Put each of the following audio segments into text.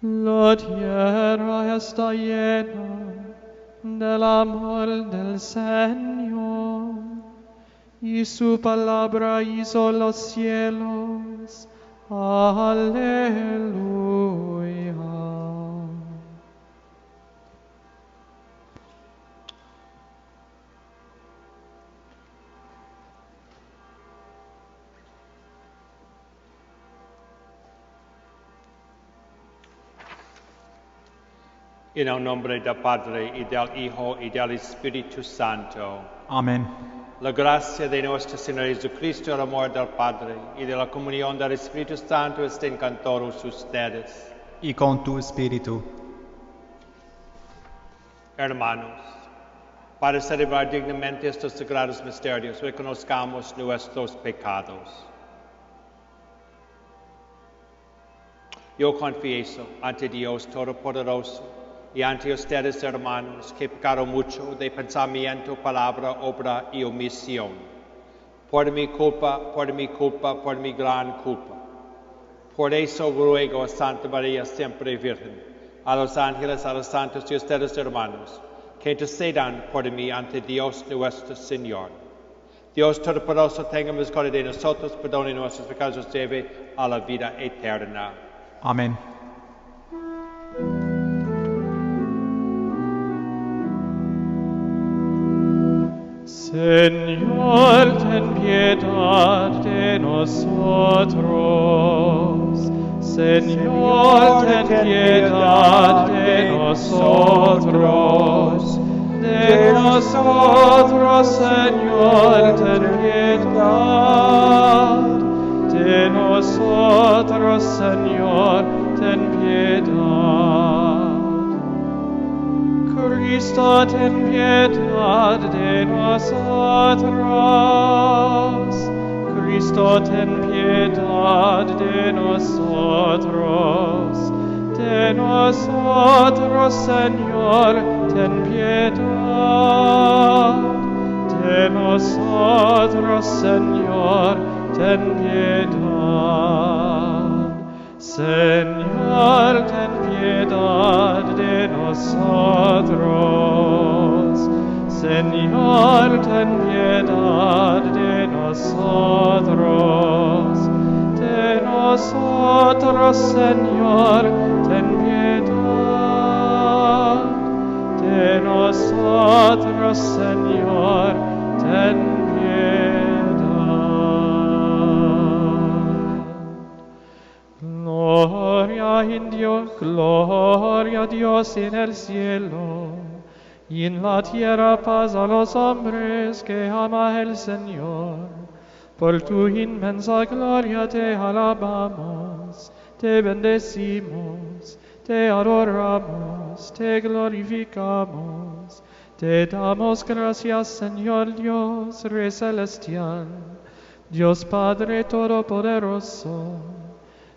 La tierra está llena del amor del Señor, y su palabra hizo los cielos. Aleluya. En el nombre del Padre, y del Hijo, y del Espíritu Santo. Amén. La gracia de nuestro Señor Jesucristo, el amor del Padre, y de la comunión del Espíritu Santo estén con todos ustedes. Y con tu espíritu. Hermanos, para celebrar dignamente estos sagrados misterios, reconozcamos nuestros pecados. Yo confieso ante Dios Todopoderoso y ante ustedes, hermanos, que he pecado mucho de pensamiento, palabra, obra y omisión. Por mi culpa, por mi gran culpa. Por eso ruego a Santa María, siempre Virgen, a los ángeles, a los santos y a ustedes, hermanos, que intercedan por mí ante Dios nuestro Señor. Dios Todopoderoso tenga misericordia de nosotros, perdone nuestros pecados, nos lleve a la vida eterna. Amén. Señor, ten piedad de nosotros. Señor, ten piedad de nosotros. De nosotros, Señor, ten piedad. De nosotros, Señor, ten piedad. Cristo, ten piedad de nosotros. Cristo, ten piedad de nosotros. De nosotros, Señor, ten piedad. De nosotros, Señor, ten piedad. Señor, ten piedad de nosotros. Señor, ten piedad de nosotros. De nosotros, Señor, ten piedad. De nosotros, Señor, ten Gloria a Dios en el cielo, y en la tierra paz a los hombres que ama el Señor. Por tu inmensa gloria te alabamos, te bendecimos, te adoramos, te glorificamos. Te damos gracias, Señor Dios, Rey celestial, Dios Padre Todopoderoso,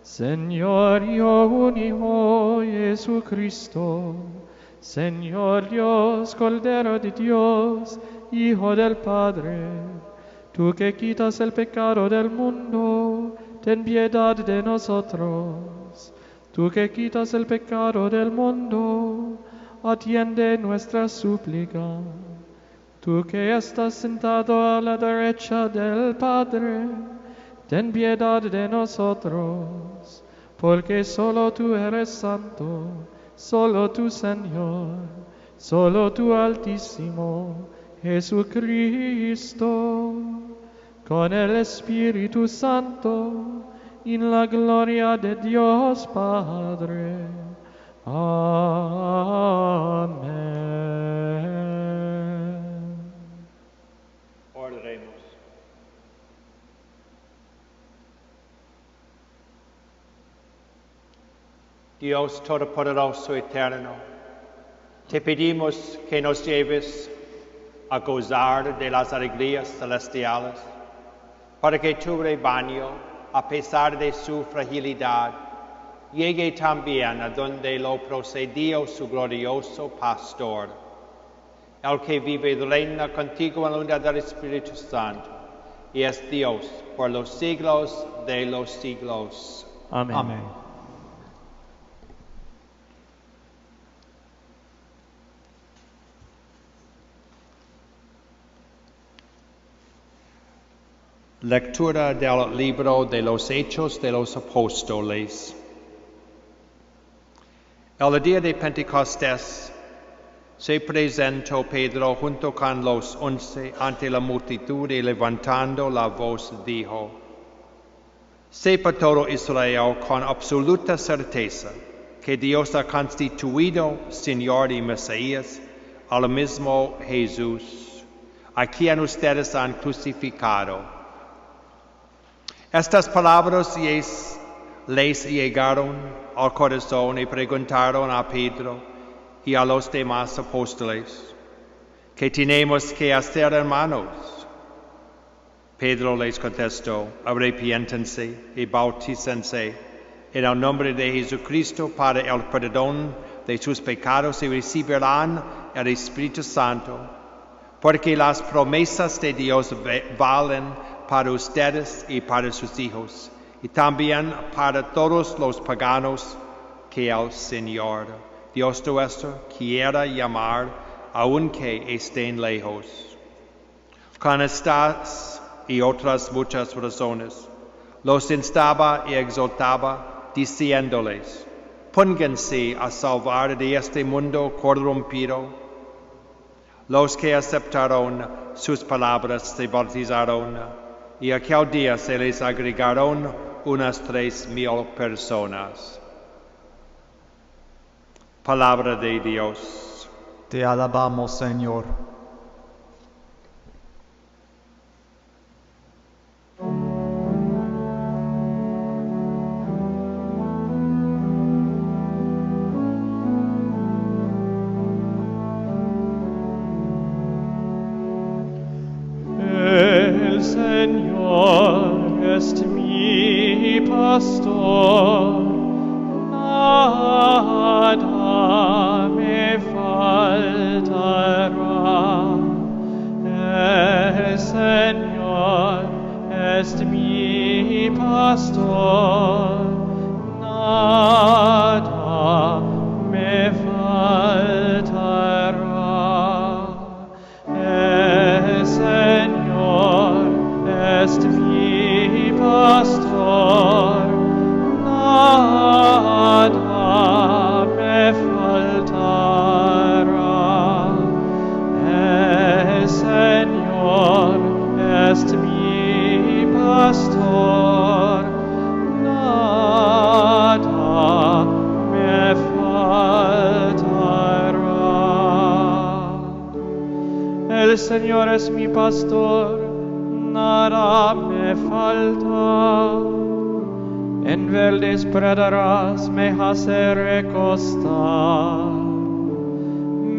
Señor Hijo único Jesucristo, Señor Dios, Cordero de Dios, Hijo del Padre, tú que quitas el pecado del mundo, ten piedad de nosotros. Tú que quitas el pecado del mundo, atiende nuestra súplica. Tú que estás sentado a la derecha del Padre, ten piedad de nosotros, porque solo tú eres santo, solo tú, Señor, solo tú, Altísimo, Jesucristo, con el Espíritu Santo, en la gloria de Dios Padre. Amén. Oremos. Dios Todopoderoso Eterno, te pedimos que nos lleves a gozar de las alegrías celestiales, para que tu rebaño, a pesar de su fragilidad, llegue también a donde lo procedió su glorioso pastor, el que vive y reina contigo en la unidad del Espíritu Santo, y es Dios por los siglos de los siglos. Amén. Amén. Lectura del libro de los Hechos de los Apóstoles. El día de Pentecostés se presentó Pedro junto con los 11 ante la multitud y levantando la voz dijo: Sepa todo Israel con absoluta certeza que Dios ha constituido Señor y Mesías al mismo Jesús, a quien ustedes han crucificado. Estas palabras les llegaron al corazón y preguntaron a Pedro y a los demás apóstoles: ¿qué tenemos que hacer, hermanos? Pedro les contestó: arrepiéntense y bautícense en el nombre de Jesucristo para el perdón de sus pecados y recibirán el Espíritu Santo, porque las promesas de Dios valen para ustedes y para sus hijos, y también para todos los paganos que el Señor, Dios nuestro, quiera llamar, aunque estén lejos. Con estas y otras muchas razones, los instaba y exhortaba, diciéndoles: pónganse a salvar de este mundo corrompido. Los que aceptaron sus palabras se bautizaron, y aquel día se les agregaron unas 3,000 personas. Palabra de Dios. Te alabamos, Señor. El Señor es mi pastor, nada me faltará. El Señor es mi pastor, nada me faltará. El Señor es mi pastor, nada me faltará. El Señor es mi pastor, nada me faltará. El Señor es mi pastor, nada me falta. En verdes praderas me hace recostar,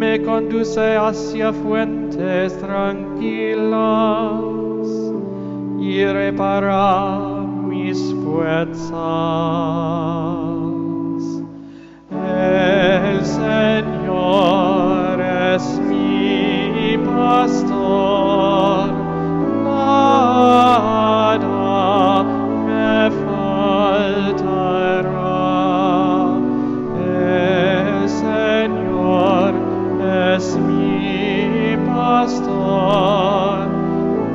me conduce hacia fuentes tranquilas y repara mis fuerzas. El Señor es mi pastor, nada me faltará. El Señor es mi pastor,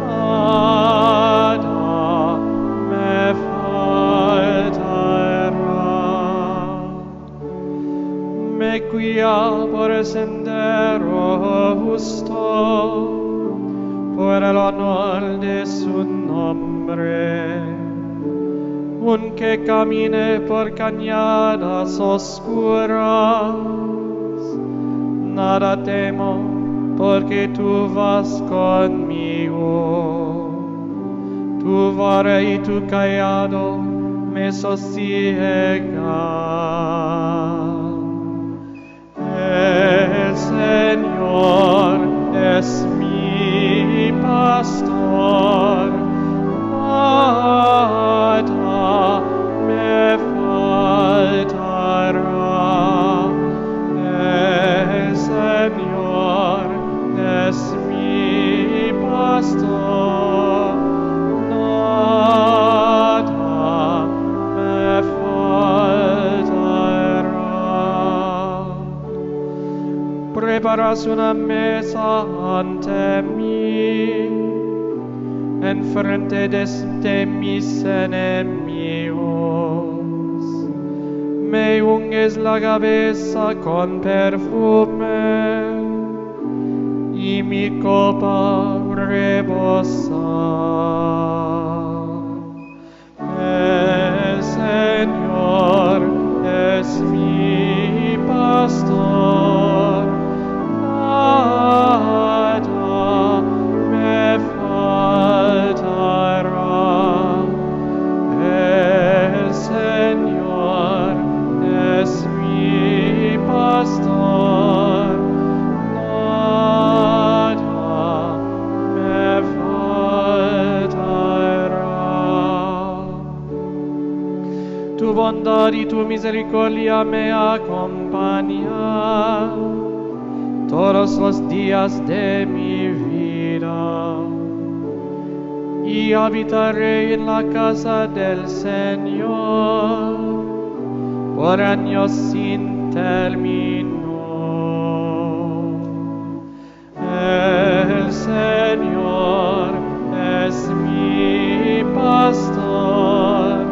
nada me faltará. Me guía por el sendero justo, por el honor de su nombre. Aunque camine por cañadas oscuras, nada temo, porque tú vas conmigo. Tu vara y tu callado me sosiegan. El Señor es mi pastor, nada me faltará. El Señor es mi pastor, nada me faltará. Preparas una mesa ante mí en frente de mis enemigos. Me unges la cabeza con perfume y mi copa rebosa. El Señor es mi pastor, nada me faltará. El Señor es mi pastor, nada me faltará. Tu bondad y tu misericordia me acompañan todos los días de mi vida, y habitaré en la casa del Señor por años sin término. El Señor es mi pastor,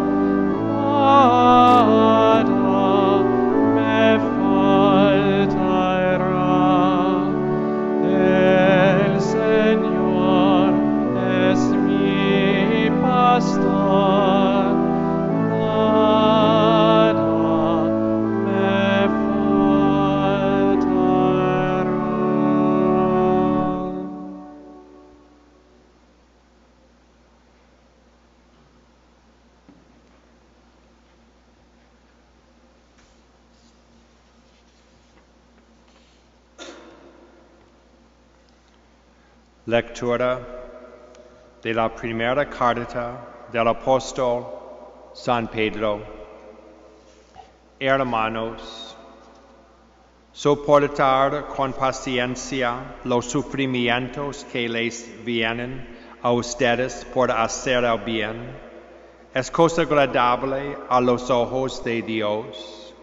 nada me faltará. El Señor es mi pastor, nada me faltará. Lectura de la primera carta del apóstol San Pedro. Hermanos, soportar con paciencia los sufrimientos que les vienen a ustedes por hacer el bien es cosa agradable a los ojos de Dios.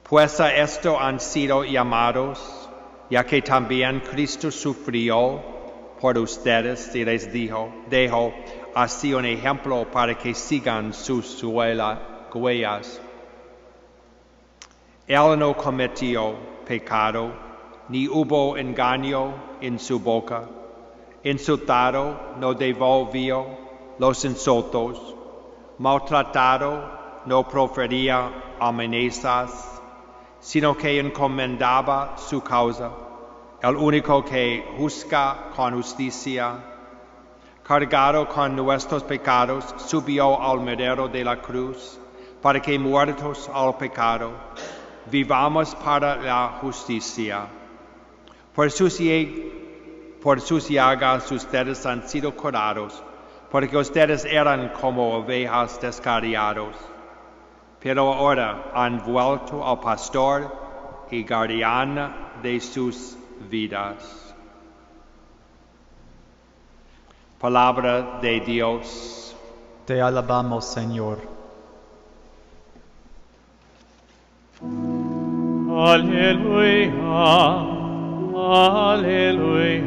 Pues a esto han sido llamados, ya que también Cristo sufrió por ustedes y les dejó así un ejemplo para que sigan sus huellas. Él no cometió pecado, ni hubo engaño en su boca. Insultado no devolvió los insultos. Maltratado no profería amenazas, sino que encomendaba su causa. El único que juzga con justicia, cargado con nuestros pecados, subió al madero de la cruz, para que muertos al pecado, vivamos para la justicia. Por sus llagas ustedes han sido curados, porque ustedes eran como ovejas descarriados. Pero ahora han vuelto al pastor y guardián de sus vidas. Palabra de Dios. Te alabamos, Señor. Aleluya, aleluya,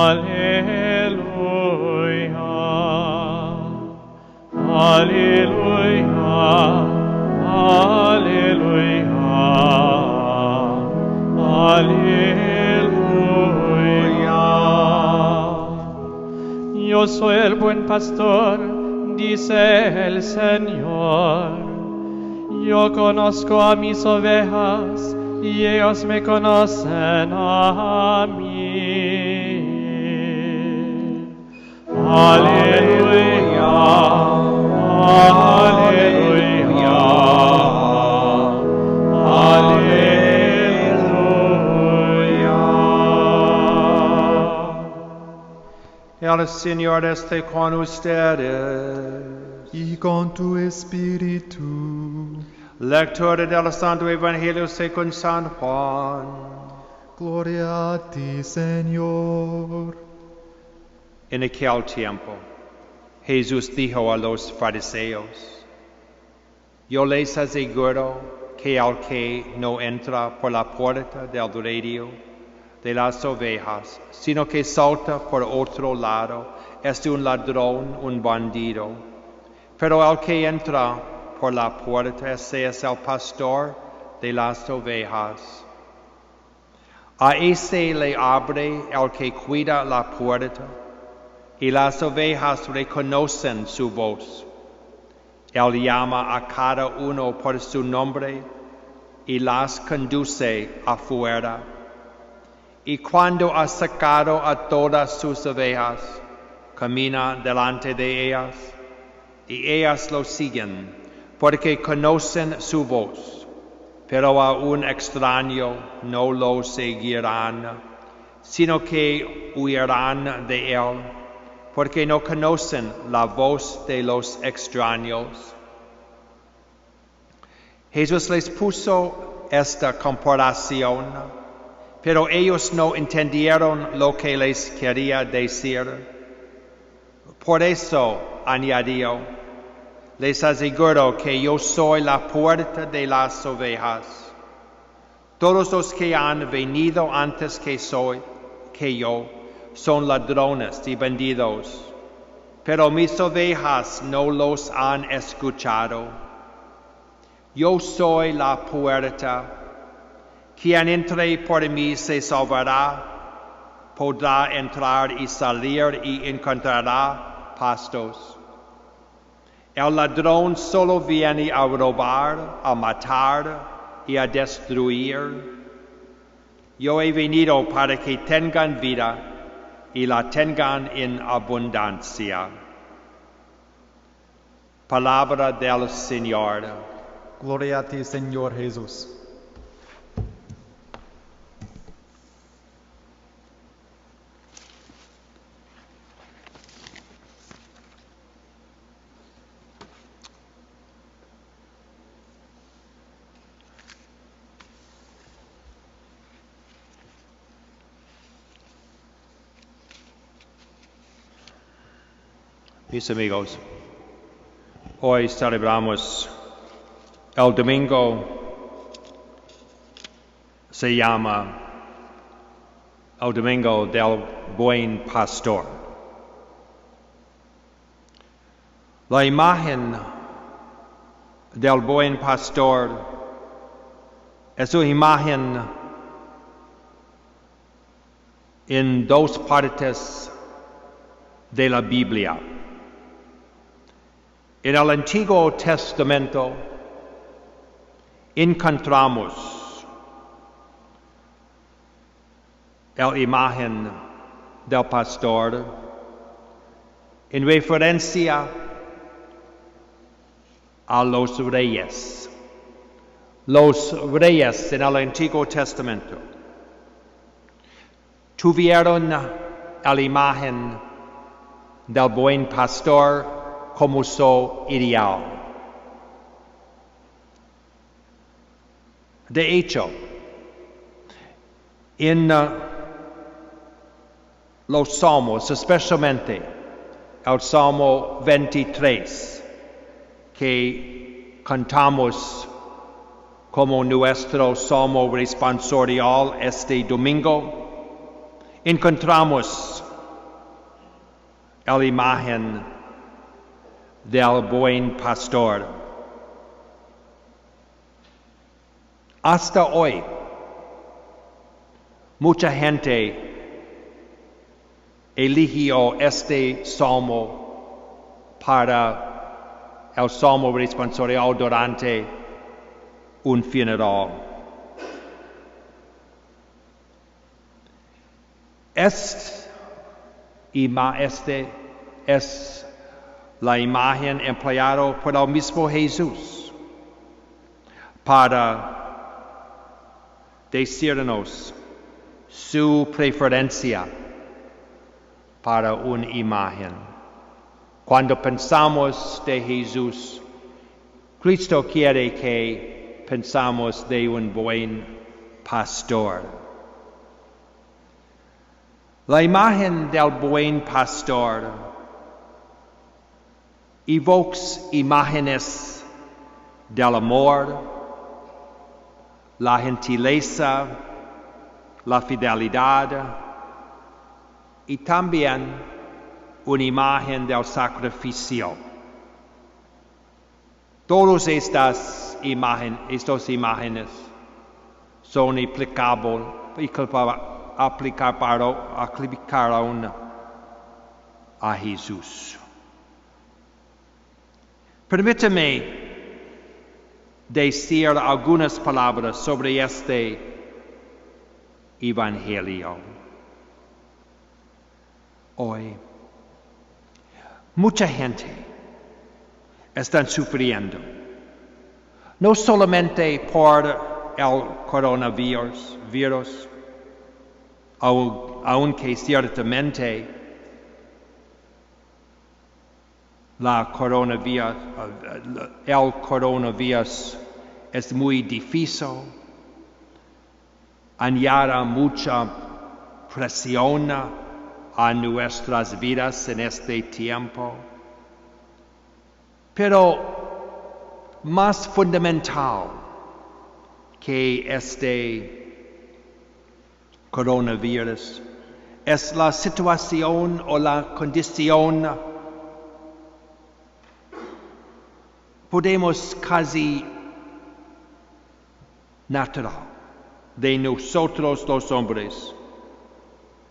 aleluya, aleluya, aleluya. Yo soy el buen pastor, dice el Señor. Yo conozco a mis ovejas y ellos me conocen a mí. Aleluya, aleluya, aleluya. El Señor esté con ustedes. Y con tu espíritu. Lectura del Santo Evangelio según San Juan. Gloria a ti, Señor. En aquel tiempo, Jesús dijo a los fariseos: Yo les aseguro que el que no entra por la puerta del redil de las ovejas, sino que salta por otro lado, es un ladrón, un bandido. Pero el que entra por la puerta, ese es el pastor de las ovejas. A ese le abre el que cuida la puerta, y las ovejas reconocen su voz. Él llama a cada uno por su nombre y las conduce afuera. Y cuando ha sacado a todas sus ovejas, camina delante de ellas, y ellas lo siguen, porque conocen su voz. Pero a un extraño no lo seguirán, sino que huirán de él, porque no conocen la voz de los extraños. Jesús les puso esta comparación, pero ellos no entendieron lo que les quería decir. Por eso añadió: les aseguro que yo soy la puerta de las ovejas. Todos los que han venido antes que yo son ladrones y bandidos, pero mis ovejas no los han escuchado. Yo soy la puerta. Quien entre por mí se salvará, podrá entrar y salir y encontrará pastos. El ladrón solo viene a robar, a matar y a destruir. Yo he venido para que tengan vida y la tengan en abundancia. Palabra del Señor. Gloria a ti, Señor Jesús. Mis amigos, hoy celebramos el domingo, se llama el domingo del buen pastor. La imagen del buen pastor es una imagen en dos partes de la Biblia. En el Antiguo Testamento encontramos la imagen del pastor en referencia a los reyes. Los reyes en el Antiguo Testamento tuvieron la imagen del buen pastor como su ideal. De hecho, en los salmos, especialmente el Salmo 23, que cantamos como nuestro salmo responsorial este domingo, encontramos la imagen del buen pastor. Hasta hoy, mucha gente eligió este salmo para el salmo responsorial durante un funeral. Este es la imagen empleada por el mismo Jesús para decirnos su preferencia para una imagen. Cuando pensamos de Jesús, Cristo quiere que pensamos de un buen pastor. La imagen del buen pastor evoca imágenes del amor, la gentileza, la fidelidad y también una imagen del sacrificio. Todas estas imágenes son aplicables para aplicar a Jesús. Permítame decir algunas palabras sobre este evangelio. Hoy, mucha gente está sufriendo, no solamente por el coronavirus, aunque ciertamente el coronavirus es muy difícil, añade mucha presión a nuestras vidas en este tiempo. Pero más fundamental que este coronavirus es la situación o la condición, podemos casi natural, de nosotros los hombres,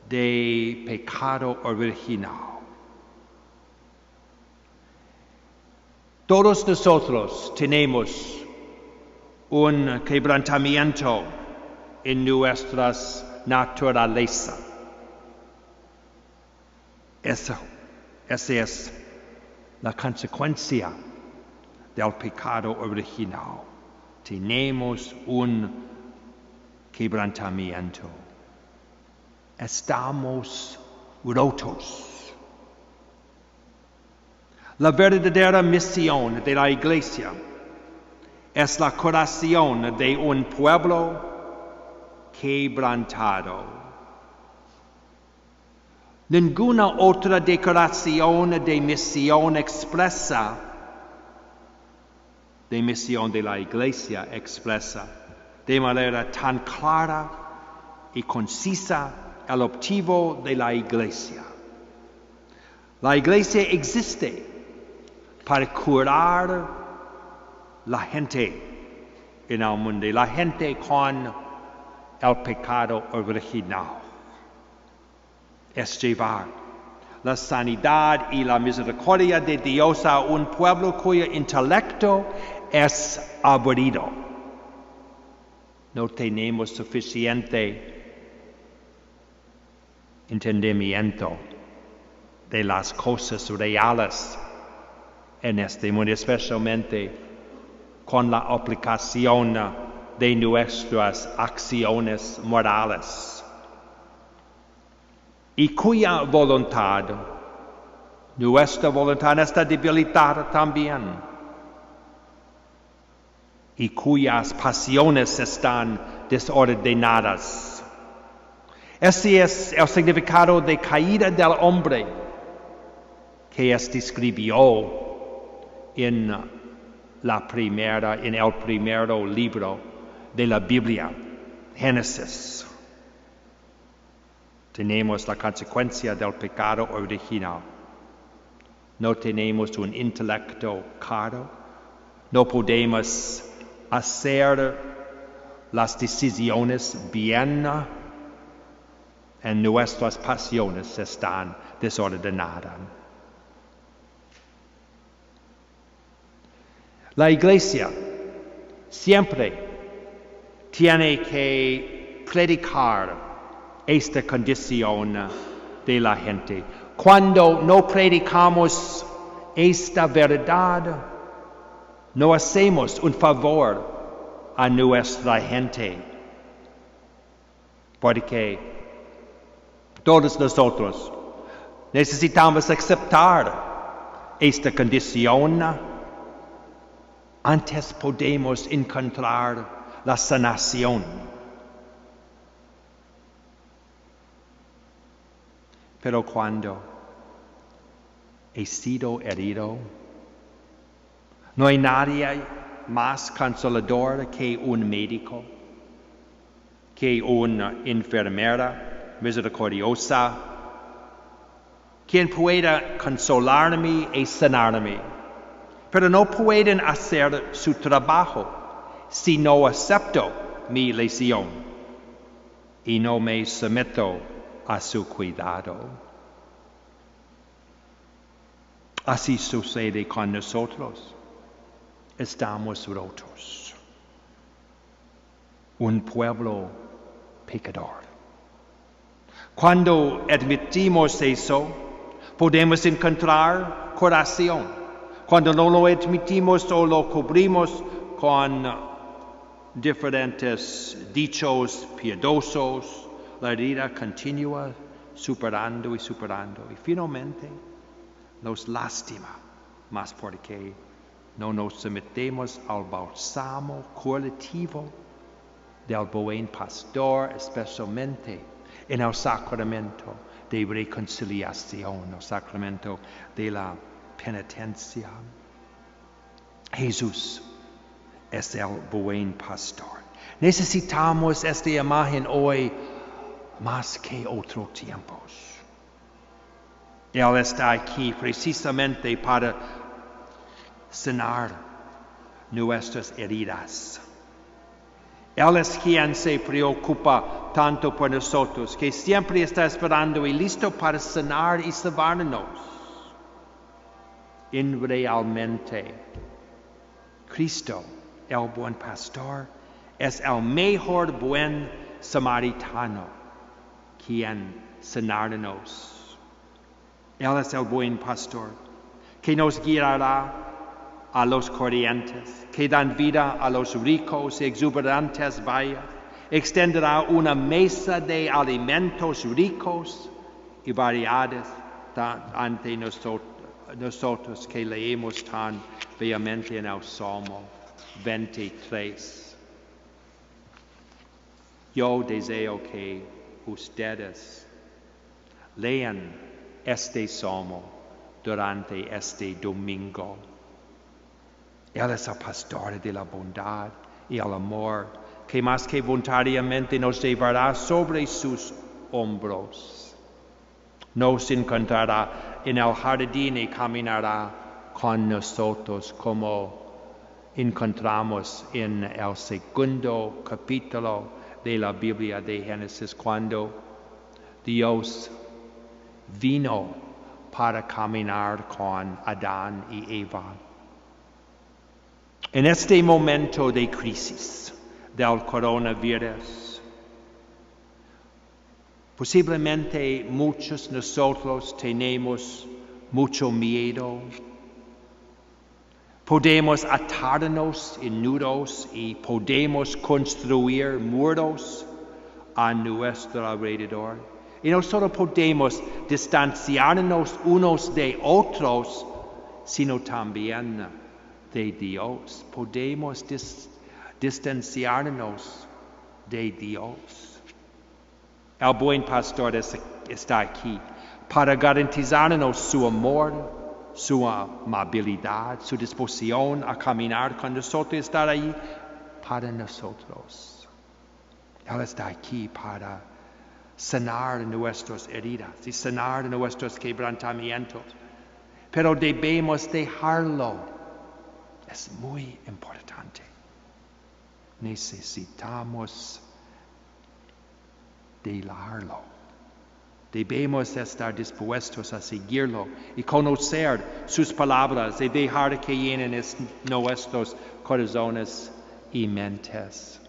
de pecado original. Todos nosotros tenemos un quebrantamiento en nuestra naturaleza. Esa es la consecuencia del pecado original. Tenemos un quebrantamiento. Estamos rotos. La verdadera misión de la Iglesia es la curación de un pueblo quebrantado. Ninguna otra declaración de misión expresa, de misión de la Iglesia expresa de manera tan clara y concisa el objetivo de la Iglesia. La Iglesia existe para curar la gente en el mundo, la gente con el pecado original. Es llevar la sanidad y la misericordia de Dios a un pueblo cuyo intelecto es aburrido. No tenemos suficiente entendimiento de las cosas reales en este mundo, especialmente con la aplicación de nuestras acciones morales, y cuya voluntad, nuestra voluntad está debilitada también, y cuyas pasiones están desordenadas. Ese es el significado de caída del hombre que describió en el primer libro de la Biblia, Génesis. Tenemos la consecuencia del pecado original. No tenemos un intelecto claro. No podemos hacer las decisiones bien. En nuestras pasiones están desordenadas. La Iglesia siempre tiene que predicar esta condición de la gente. Cuando no predicamos esta verdad, no hacemos un favor a nuestra gente, porque todos nosotros necesitamos aceptar esta condición. Antes podemos encontrar la sanación. Pero cuando he sido herido, no hay nadie más consolador que un médico. que una enfermera misericordiosa, quien pueda consolarme y sanarme, pero no pueden hacer su trabajo si no acepto mi lesión y no me someto a su cuidado. Así sucede con nosotros. Estamos rotos. Un pueblo pecador. Cuando admitimos eso, podemos encontrar curación. Cuando no lo admitimos o lo cubrimos con diferentes dichos piadosos, la herida continúa superando y superando. Y finalmente nos lastima más porque no nos sometemos al bálsamo curativo del buen pastor, especialmente en el sacramento de reconciliación, el sacramento de la penitencia. Jesús es el buen pastor. Necesitamos esta imagen hoy más que otros tiempos. Él está aquí precisamente para sanar nuestras heridas. Él es quien se preocupa tanto por nosotros, que siempre está esperando y listo para sanar y salvarnos. Realmente, Cristo, el buen pastor, es el mejor buen samaritano, quien sanarnos. Él es el buen pastor, que nos guiará a los corrientes, que dan vida a los ricos y exuberantes valles, extenderá una mesa de alimentos ricos y variados ante nosotros que leemos tan vehemente en el Salmo 23. Yo deseo que ustedes lean este Salmo durante este domingo. Él es el pastor de la bondad y el amor, que más que voluntariamente nos llevará sobre sus hombros. Nos encontrará en el jardín y caminará con nosotros, como encontramos en el segundo capítulo de la Biblia de Génesis, cuando Dios vino para caminar con Adán y Eva. En este momento de crisis del coronavirus, posiblemente muchos de nosotros tenemos mucho miedo. Podemos atarnos en nudos y podemos construir muros a nuestro alrededor. Y no solo podemos distanciarnos unos de otros, sino también de Dios. Podemos distanciarnos de Dios. El buen pastor está aquí para garantizarnos su amor, su amabilidad, su disposición a caminar con nosotros y estar ahí para nosotros. Él está aquí para sanar nuestras heridas y sanar nuestros quebrantamientos. Pero debemos dejarlo. Es muy importante. Necesitamos dejarlo. Debemos estar dispuestos a seguirlo y conocer sus palabras y dejar que llenen nuestros corazones y mentes.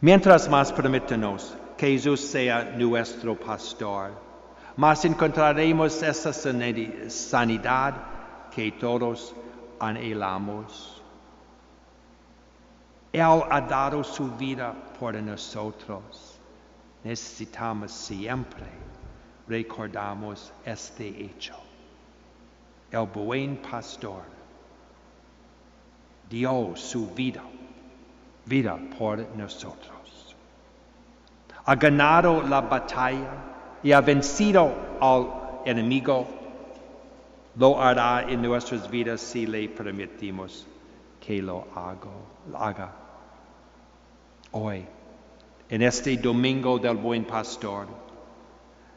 Mientras más permítanos que Jesús sea nuestro pastor, más encontraremos esa sanidad que todos anhelamos. Él ha dado su vida por nosotros. Necesitamos siempre recordamos este hecho. El buen pastor dio su vida por nosotros. Ha ganado la batalla y ha vencido al enemigo. Lo hará en nuestras vidas si le permitimos que lo haga. Hoy en este domingo del Buen Pastor.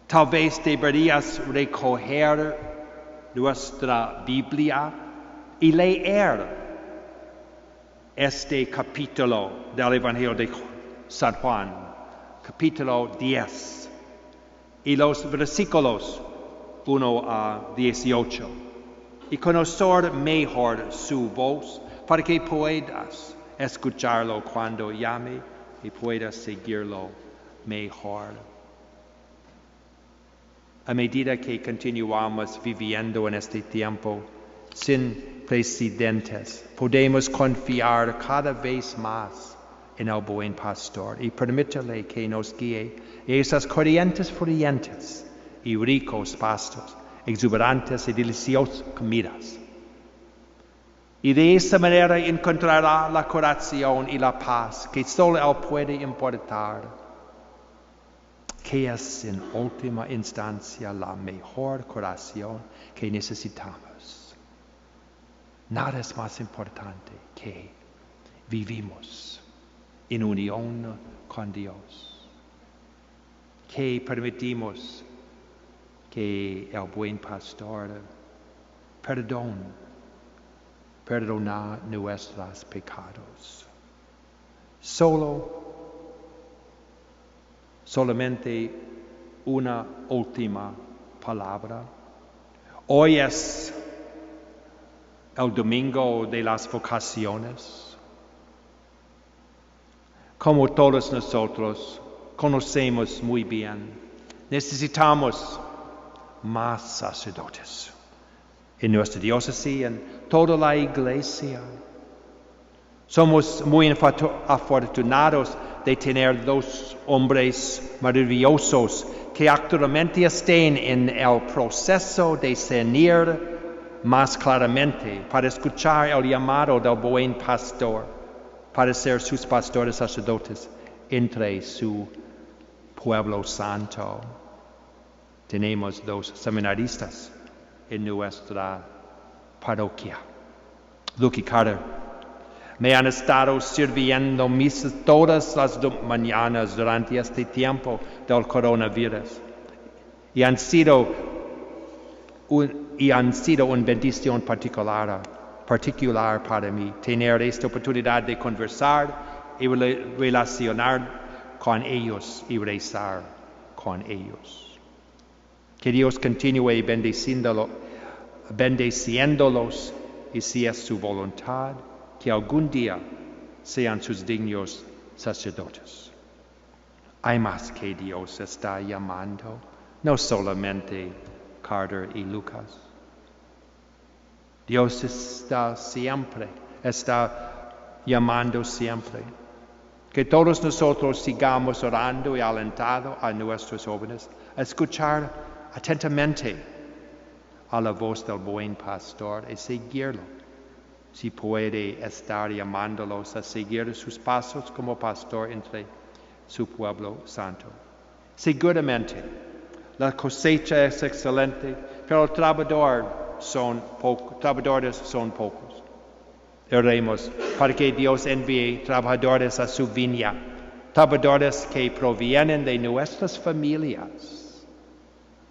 Tal vez deberías recoger nuestra Biblia y leer este capítulo del Evangelio de San Juan, capítulo 10, y los versículos 1 a 18, y conocer mejor su voz para que puedas escucharlo cuando llame y puedas seguirlo mejor. A medida que continuamos viviendo en este tiempo sin precedentes, podemos confiar cada vez más en el buen pastor y permitirle que nos guíe en esas corrientes fluyentes y ricos pastos, exuberantes y deliciosas comidas. Y de esa manera encontrará la curación y la paz que solo Él puede importar, que es en última instancia la mejor curación que necesitamos. Nada es más importante que vivimos en unión con Dios, que permitimos que el buen pastor perdona nuestros pecados. Solamente una última palabra. Hoy es el domingo de las vocaciones. Como todos nosotros conocemos muy bien, necesitamos más sacerdotes en nuestra diócesis, en toda la iglesia. Somos muy afortunados de tener dos hombres maravillosos que actualmente estén en el proceso de discernir más claramente para escuchar el llamado del buen pastor, para ser sus pastores sacerdotes entre su pueblo santo. Tenemos dos seminaristas en nuestra parroquia. Luke y Carter me han estado sirviendo misas todas las mañanas durante este tiempo del coronavirus y han sido una bendición particular para mí tener esta oportunidad de conversar y relacionar con ellos y rezar con ellos. Que Dios continúe bendeciéndolos y si es su voluntad, que algún día sean sus dignos sacerdotes. Hay más que Dios está llamando, no solamente Carter y Lucas. Dios está llamando siempre. Que todos nosotros sigamos orando y alentando a nuestros jóvenes a escuchar atentamente a la voz del buen pastor y seguirlo. Si puede estar llamándolos a seguir sus pasos como pastor entre su pueblo santo. Seguramente, la cosecha es excelente, pero trabajadores son pocos. Oremos para que Dios envíe trabajadores a su viña, trabajadores que provienen de nuestras familias.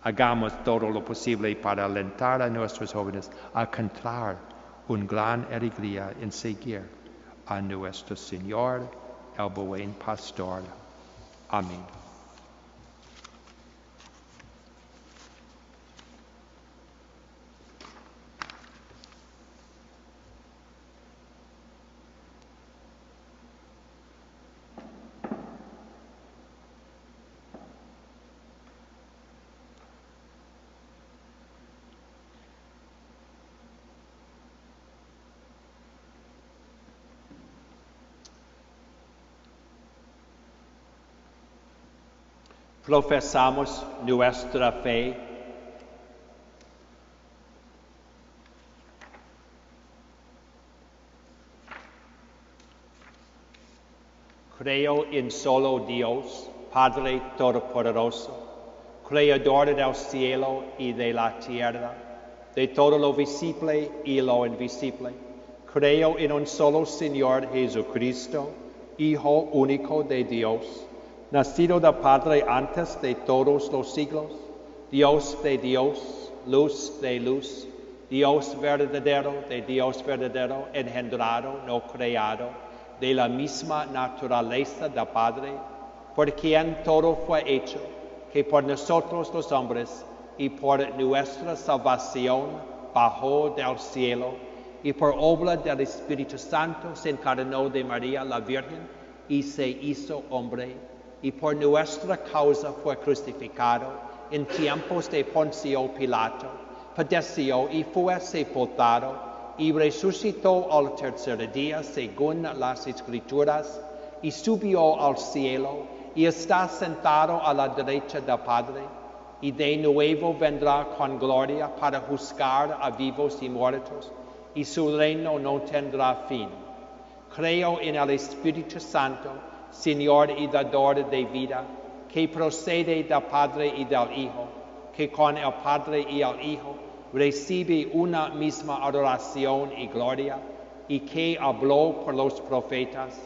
Hagamos todo lo posible para alentar a nuestros jóvenes a cantar una gran alegría en seguir a nuestro Señor, el buen pastor. Amén. Profesamos nuestra fe. Creo en solo Dios, Padre Todopoderoso, Creador del cielo y de la tierra, de todo lo visible y lo invisible. Creo en un solo Señor Jesucristo, Hijo único de Dios, nacido del Padre antes de todos los siglos, Dios de Dios, luz de luz, Dios verdadero de Dios verdadero, engendrado, no creado, de la misma naturaleza del Padre, por quien todo fue hecho, que por nosotros los hombres y por nuestra salvación bajó del cielo, y por obra del Espíritu Santo se encarnó de María la Virgen y se hizo hombre, y por nuestra causa fue crucificado en tiempos de Poncio Pilato, padeció y fue sepultado, y resucitó al tercer día según las Escrituras, y subió al cielo, y está sentado a la derecha del Padre, y de nuevo vendrá con gloria para juzgar a vivos y muertos, y su reino no tendrá fin. Creo en el Espíritu Santo, Señor y dador de vida, que procede del Padre y del Hijo, que con el Padre y el Hijo recibe una misma adoración y gloria, y que habló por los profetas.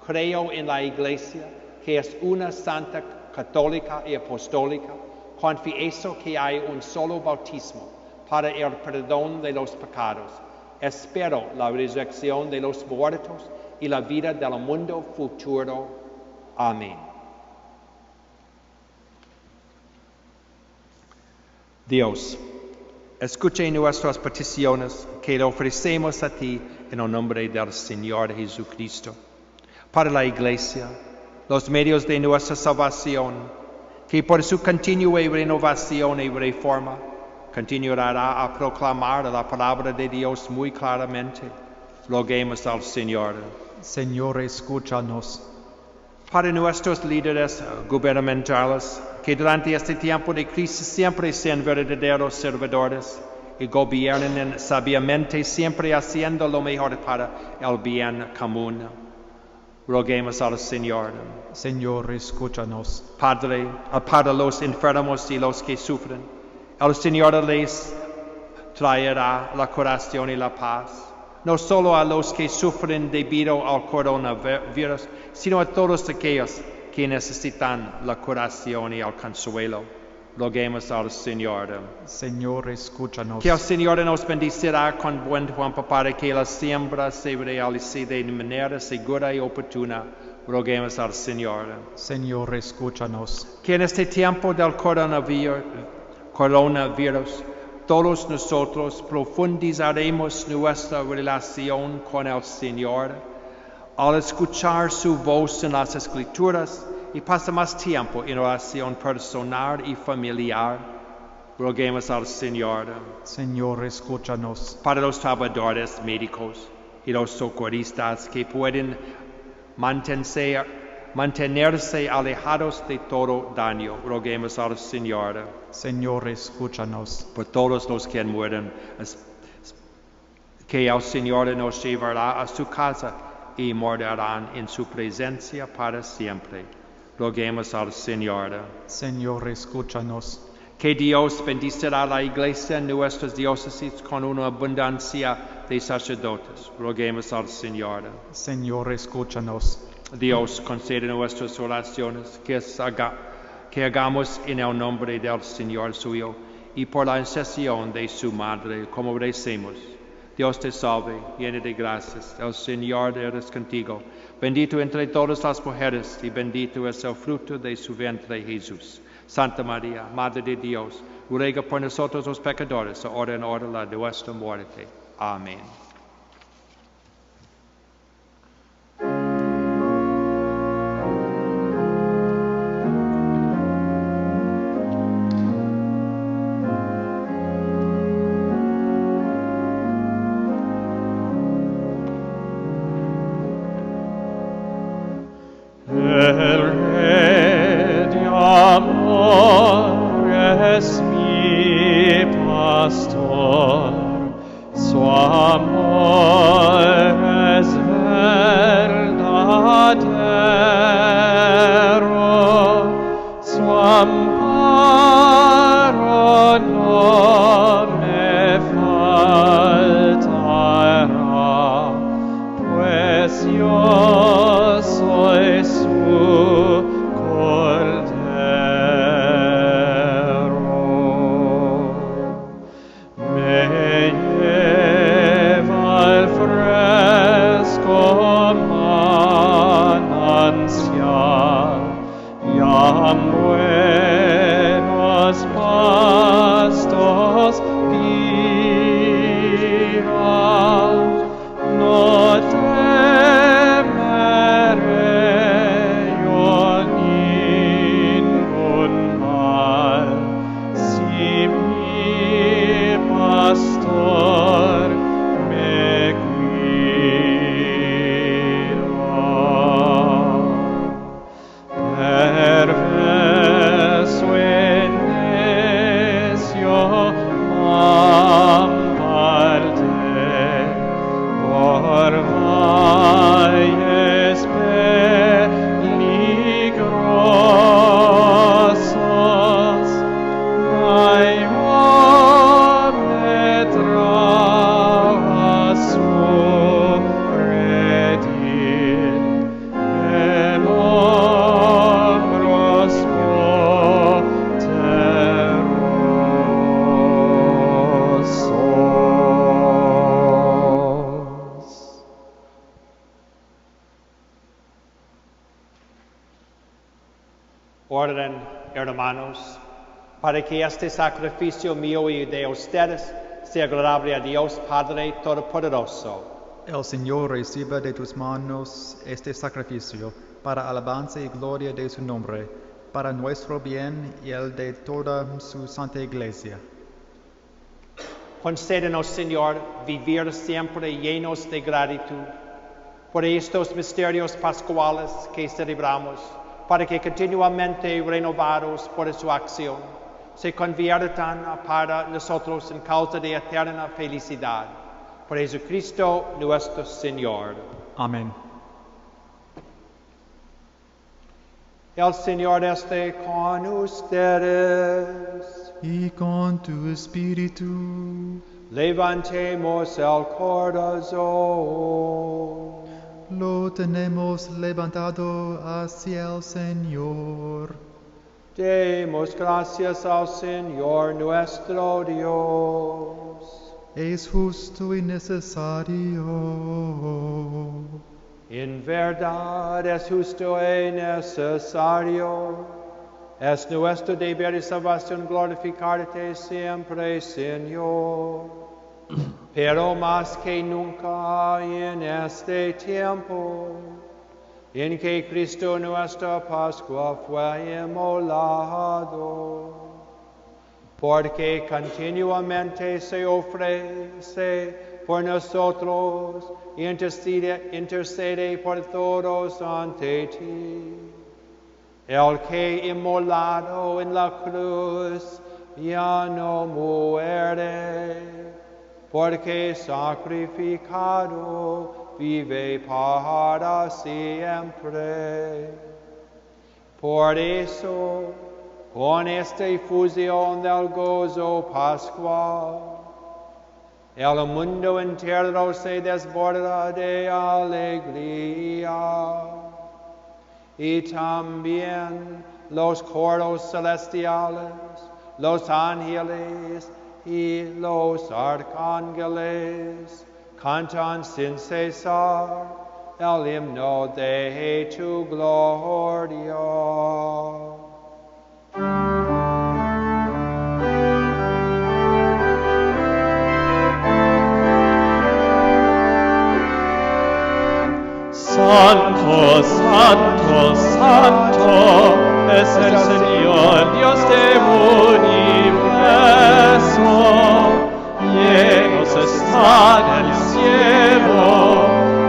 Creo en la Iglesia, que es una santa, católica y apostólica. Confieso que hay un solo bautismo para el perdón de los pecados. Espero la resurrección de los muertos y la vida del mundo futuro. Amén. Dios, escuche nuestras peticiones que le ofrecemos a ti en el nombre del Señor Jesucristo. Para la Iglesia, los medios de nuestra salvación, que por su continua renovación y reforma, continuará a proclamar la palabra de Dios muy claramente. Roguemos al Señor. Señor, escúchanos. Para nuestros líderes gubernamentales, que durante este tiempo de crisis siempre sean verdaderos servidores y gobiernen sabiamente, siempre haciendo lo mejor para el bien común. Roguemos al Señor. Señor, escúchanos. Padre, para los enfermos y los que sufren, el Señor les traerá la curación y la paz, no solo a los que sufren debido al coronavirus, sino a todos aquellos que necesitan la curación y el consuelo. Roguemos al Señor. Señor, escúchanos. Que el Señor nos bendecirá con buen tiempo para que la siembra se realice de manera segura y oportuna. Roguemos al Señor. Señor, escúchanos. Que en este tiempo del coronavirus, todos nosotros profundizaremos nuestra relación con el Señor al escuchar su voz en las Escrituras y pasar más tiempo en oración personal y familiar. Roguemos al Señor. Señor, escúchanos. Para los trabajadores médicos y los socorristas que pueden mantenerse alejados de todo daño, roguemos al Señor. Señor, escúchanos. Por todos los que mueren, que el Señor nos llevará a su casa y morarán en su presencia para siempre. Roguemos al Señor. Señor, escúchanos. Que Dios bendecirá la Iglesia en nuestras diócesis con una abundancia de sacerdotes. Roguemos al Señor. Señor, escúchanos. Dios, concede nuestras oraciones que hagamos en el nombre del Señor suyo y por la intercesión de su Madre, como merecemos. Dios te salve, llena de gracias, el Señor es contigo. Bendito entre todas las mujeres y bendito es el fruto de su vientre, Jesús. Santa María, Madre de Dios, ruega por nosotros los pecadores, ahora y en hora de nuestra muerte. Amén. Es mi pastor, su amor es verdadero, su amparo no me faltará, pues yo soy su Oren, hermanos, para que este sacrificio mío y de ustedes sea agradable a Dios Padre Todopoderoso. El Señor reciba de tus manos este sacrificio para alabanza y gloria de su nombre, para nuestro bien y el de toda su santa iglesia. Concédenos, Señor, vivir siempre llenos de gratitud por estos misterios pascuales que celebramos, para que continuamente renovados por su acción, se conviertan para nosotros en causa de eterna felicidad. Por Jesucristo nuestro Señor. Amén. El Señor esté con ustedes. Y con tu espíritu. Levantemos el corazón. Lo tenemos levantado hacia el Señor. Demos gracias al Señor nuestro Dios. Es justo y necesario. En verdad es justo y necesario. Es nuestro deber y salvación glorificarte siempre, Señor. Pero más que nunca en este tiempo, en que Cristo nuestra Pascua fue inmolado, porque continuamente se ofrece por nosotros, intercede por todos ante ti. El que inmolado en la cruz ya no muere, porque sacrificado vive para siempre. Por eso, con esta efusión del gozo pascual, el mundo entero se desborda de alegría. Y también los coros celestiales, los ángeles y los arcángeles cantan sin cesar el himno de tu gloria. Santo, santo, santo es el Señor, Dios del universo. Llenos están el cielo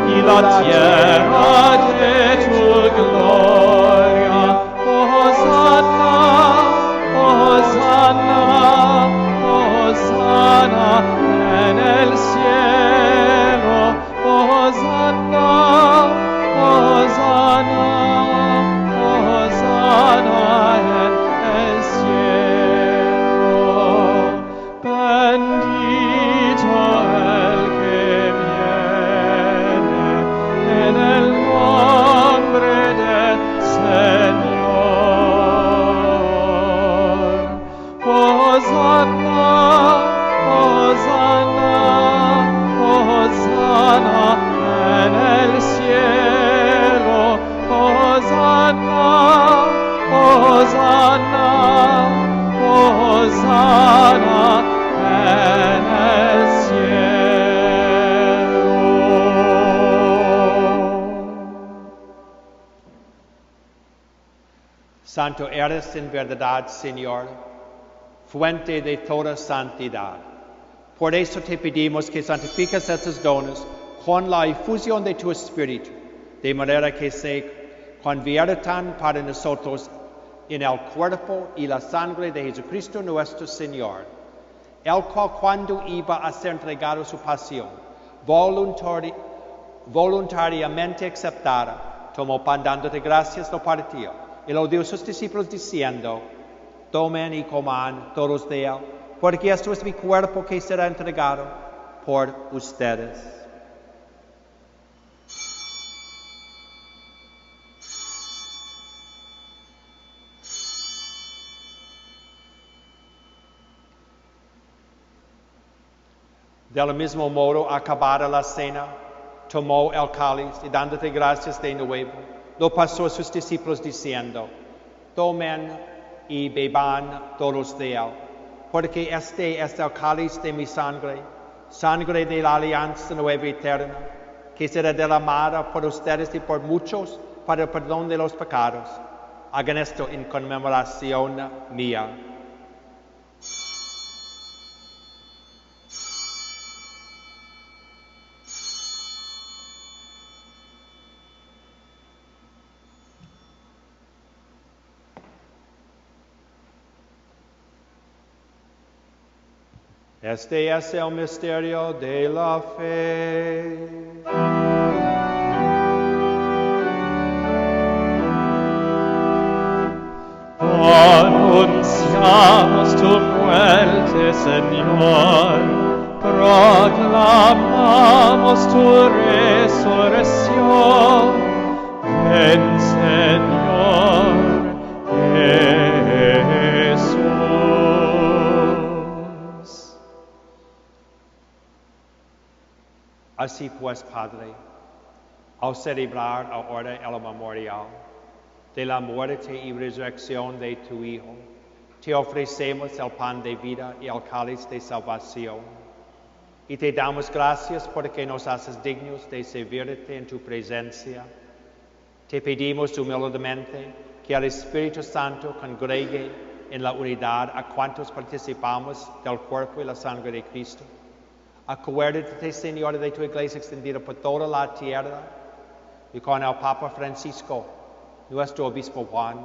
y la tierra de tu gloria. Hosanna, Hosanna, Hosanna en el cielo. Hosanna, Hosanna, Hosanna en el cielo. Bendito el que viene en el nombre del Señor. Hosanna, Hosanna, Hosanna en el cielo. Hosanna, Hosanna, Hosanna en el cielo. Santo eres en verdad, Señor, fuente de toda santidad. Por eso te pedimos que santifiques estos dones con la efusión de tu Espíritu, de manera que se conviertan para nosotros en el cuerpo y la sangre de Jesucristo nuestro Señor, el cual cuando iba a ser entregado su pasión, voluntariamente aceptada, tomó pan dándote gracias, lo partió, y lo dio a sus discípulos diciendo, tomen y coman todos de él, porque esto es mi cuerpo que será entregado por ustedes. Del mismo modo, acabada la cena, tomó el cáliz y dándote gracias de nuevo, lo pasó a sus discípulos diciendo, Tomen y beban todos de él, porque este es el cáliz de mi sangre, sangre de la alianza nueva y eterna, que será derramada por ustedes y por muchos para el perdón de los pecados. Hagan esto en conmemoración mía. Este es el misterio de la fe. Anunciamos tu muerte, Señor, proclamamos tu resurrección. Ven, Señor Jesús. Así pues, Padre, al celebrar ahora el memorial de la muerte y resurrección de tu Hijo, te ofrecemos el pan de vida y el cáliz de salvación. Y te damos gracias porque nos haces dignos de servirte en tu presencia. Te pedimos humildemente que el Espíritu Santo congregue en la unidad a cuantos participamos del cuerpo y la sangre de Cristo. Acuérdate, Señor, de tu iglesia extendida por toda la tierra y con el Papa Francisco, nuestro obispo Juan,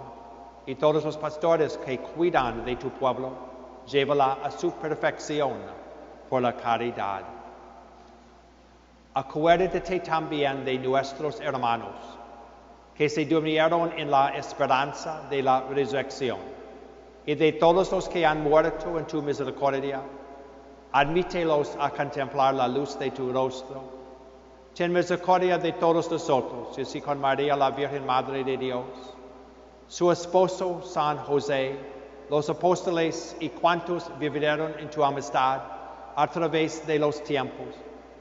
y todos los pastores que cuidan de tu pueblo, llévala a su perfección por la caridad. Acuérdate también de nuestros hermanos que se durmieron en la esperanza de la resurrección, y de todos los que han muerto en tu misericordia. Admítelos a contemplar la luz de tu rostro. Ten misericordia de todos nosotros, y así con María, la Virgen Madre de Dios, su esposo San José, los apóstoles y cuantos vivieron en tu amistad a través de los tiempos.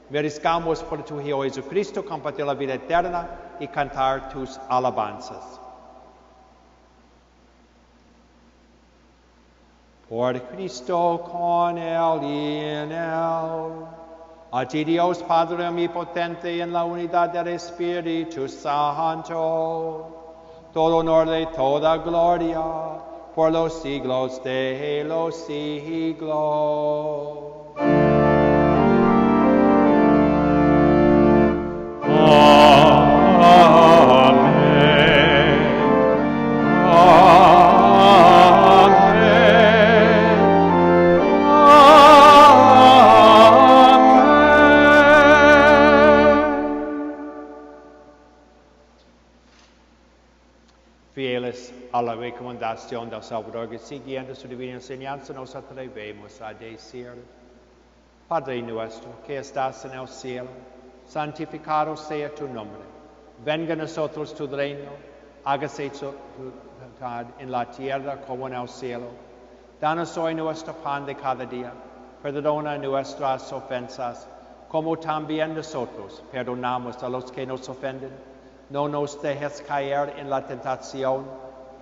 Merezcamos por tu Hijo Jesucristo compartir la vida eterna y cantar tus alabanzas. Por Cristo, con Él y en Él. A ti, Dios Padre omnipotente, en la unidad del Espíritu Santo, todo honor y toda gloria por los siglos de los siglos. Fieles a la recomendación del Salvador, que siguiendo su divina enseñanza nos atrevemos a decir: Padre nuestro que estás en el cielo, santificado sea tu nombre. Venga a nosotros tu reino, hágase tu voluntad en la tierra como en el cielo. Danos hoy nuestro pan de cada día. Perdona nuestras ofensas, como también nosotros perdonamos a los que nos ofenden. No nos dejes caer en la tentación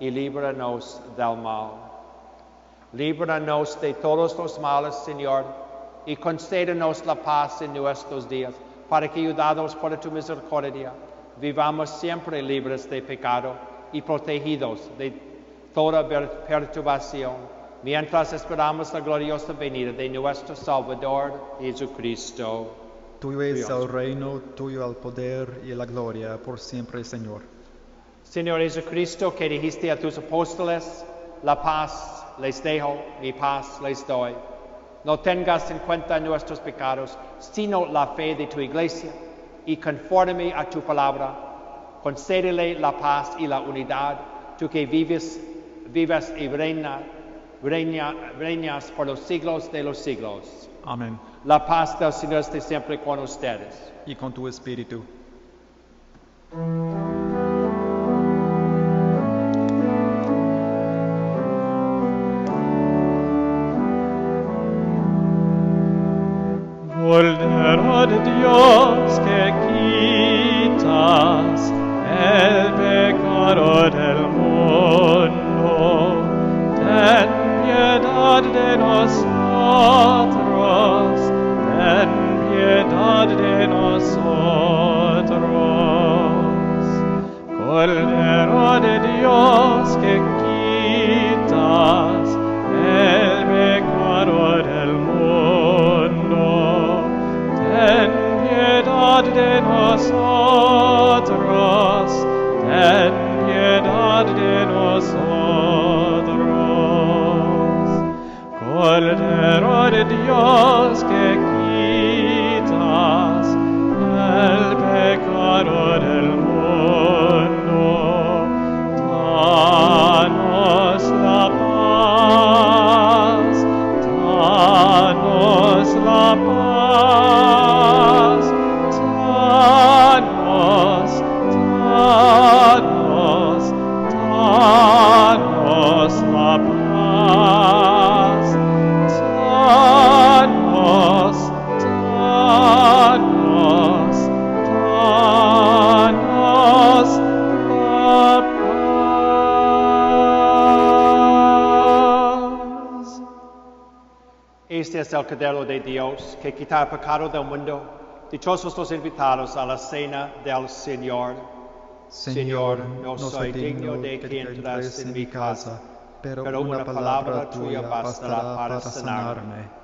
y líbranos del mal. Líbranos de todos los males, Señor, y concédenos la paz en nuestros días, para que, ayudados por tu misericordia, vivamos siempre libres de pecado y protegidos de toda perturbación, mientras esperamos la gloriosa venida de nuestro Salvador Jesucristo. Tuyo es el reino, tuyo el poder y la gloria por siempre, Señor. Señor Jesucristo, que dijiste a tus apóstoles: la paz les dejo, mi paz les doy. No tengas en cuenta nuestros pecados, sino la fe de tu iglesia, y conforme a tu palabra, concédele la paz y la unidad, tú que vives y reinas por los siglos de los siglos. Amén. La paz del Señor esté siempre con ustedes. Y con tu espíritu. Cordero de Dios que quitas el pecado del mundo, Este es el Cordero de Dios que quita el pecado del mundo. Dichosos los invitados a la cena del Señor. Señor, no soy digno de que entres en mi casa, pero una palabra tuya bastará para sanarme.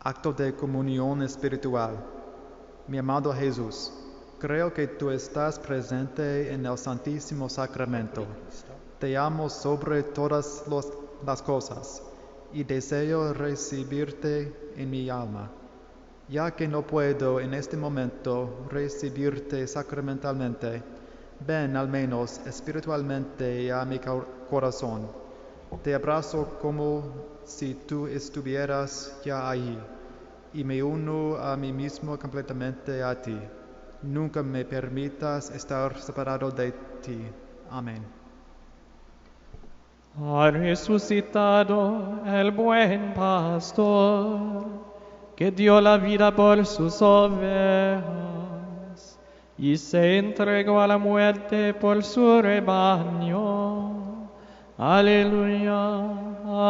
Acto de comunión espiritual. Mi amado Jesús, creo que tú estás presente en el Santísimo Sacramento. Te amo sobre todas las cosas y deseo recibirte en mi alma. Ya que no puedo en este momento recibirte sacramentalmente, ven al menos espiritualmente a mi corazón. Te abrazo como si tú estuvieras ya ahí y me uno a mí mismo completamente a ti. Nunca me permitas estar separado de ti. Amén. Ha resucitado el buen pastor, que dio la vida por sus ovejas y se entregó a la muerte por su rebaño. Aleluya,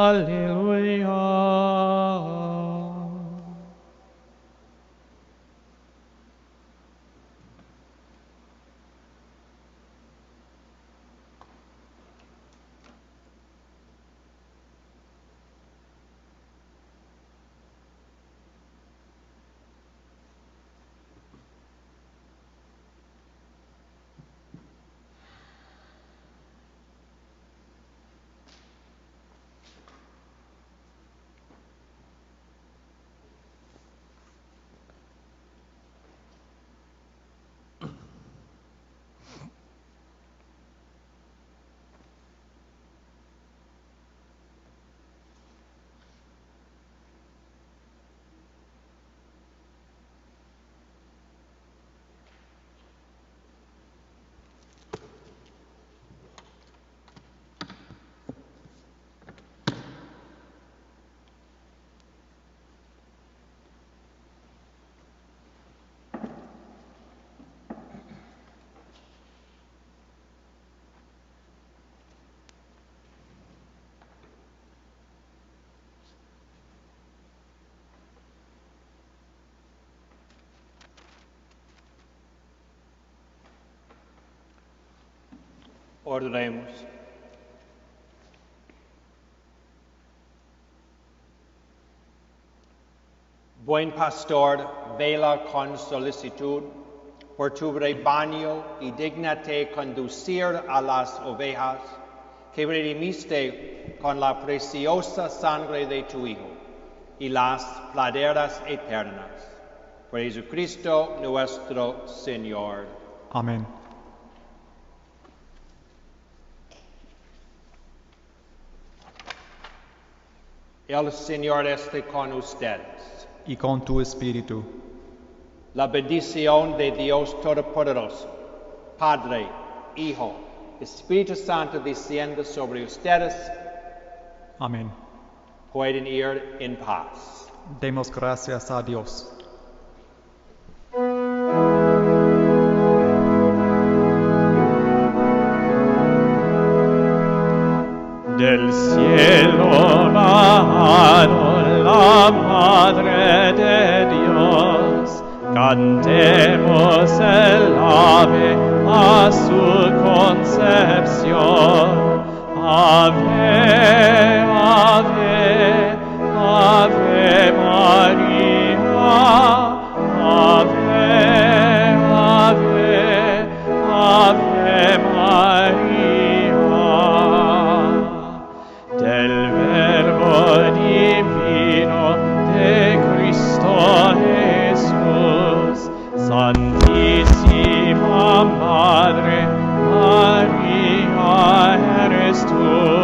aleluya. Oremos. Buen pastor, vela con solicitud por tu rebaño y dígnate conducir a las ovejas que redimiste con la preciosa sangre de tu Hijo y las praderas eternas. Por Jesucristo nuestro Señor. Amén. El Señor esté con ustedes. Y con tu espíritu. La bendición de Dios Todopoderoso, Padre, Hijo, Espíritu Santo descienda sobre ustedes. Amén. Pueden ir en paz. Demos gracias a Dios. Del cielo bajaron la Madre de Dios, cantemos el ave a su concepción. Ave, ave, ave María, ave, ave, ave María. Del Verbo divino de Cristo Jesús, Santísima Madre María eres tú.